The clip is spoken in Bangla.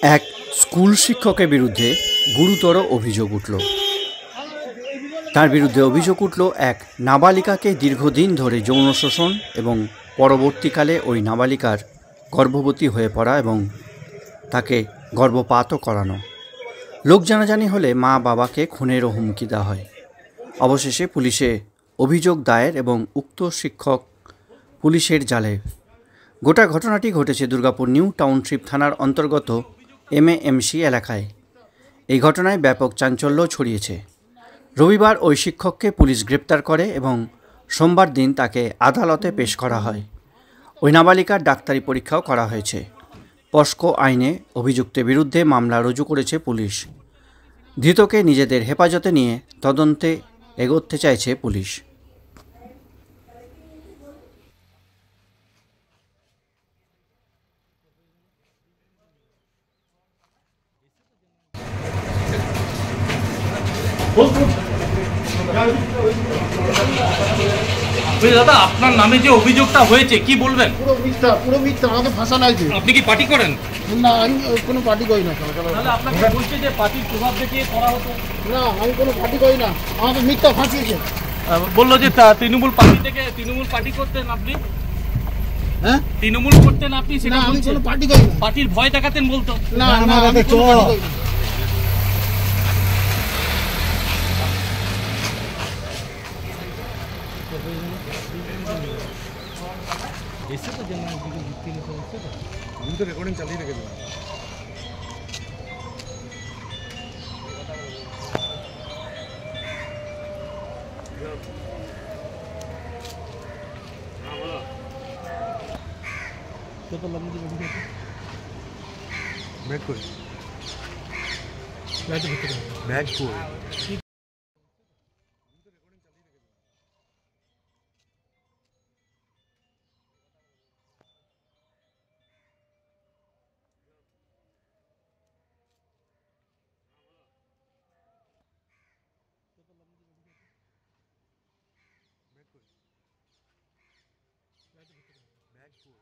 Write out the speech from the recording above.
এক স্কুল শিক্ষকের বিরুদ্ধে গুরুতর অভিযোগ উঠল। তার বিরুদ্ধে অভিযোগ উঠল এক নাবালিকাকে দীর্ঘদিন ধরে যৌন শোষণ এবং পরবর্তীকালে ওই নাবালিকার গর্ভবতী হয়ে পড়া এবং তাকে গর্ভপাতও করানো। লোক জানাজানি হলে মা বাবাকে খুনেরও হুমকি দেওয়া হয়। অবশেষে পুলিশে অভিযোগ দায়ের এবং উক্ত শিক্ষক পুলিশের জালে। গোটা ঘটনাটি ঘটেছে দুর্গাপুর নিউ টাউনশিপ থানার অন্তর্গত MAMC এলাকায়। এই ঘটনায় ব্যাপক চাঞ্চল্য ছড়িয়েছে। রবিবার ওই শিক্ষককে পুলিশ গ্রেপ্তার করে এবং সোমবার দিন তাকে আদালতে পেশ করা হয়। ওই নাবালিকার ডাক্তারি পরীক্ষাও করা হয়েছে। পস্কো আইনে অভিযুক্তের বিরুদ্ধে মামলা রুজু করেছে পুলিশ। ধৃতকে নিজেদের হেফাজতে নিয়ে তদন্তে এগোতে চাইছে পুলিশ। দাদা, আপনার নামে যে অভিযোগটা হয়েছে কি বলবেন? পুরো মিথ্যা আমাকে ফাঁসানো হয়েছে। আপনি কি পার্টি করেন? না, আমি কোনো পার্টি করি না। তাহলে আপনাকে বলছে যে পার্টির প্রভাব দেখিয়ে করা হতো? না, আমি কোনো পার্টি করি না, আমাকে মিথ্যা ফাঁসিয়েছে। বললো যে তৃণমূল পার্টি থেকে তৃণমূল পার্টি করতেন আপনি? হ্যাঁ, তৃণমূল করতেন আপনি? সেটা আমি বলছে কোনো পার্টি করি না। পার্টির ভয় দেখাতেন বলতো? না, আমি কোনো পার্টি করি না। এসে তো জানা ভিত্তি নিতে হচ্ছে তো, আমি তো রেকর্ডিং চালিয়ে রেখেছিলাম। কত লম্বা দিকে ভিডিও ব্যাক করে লাইটে ভিতরে ব্যাক করে ব্যাক করে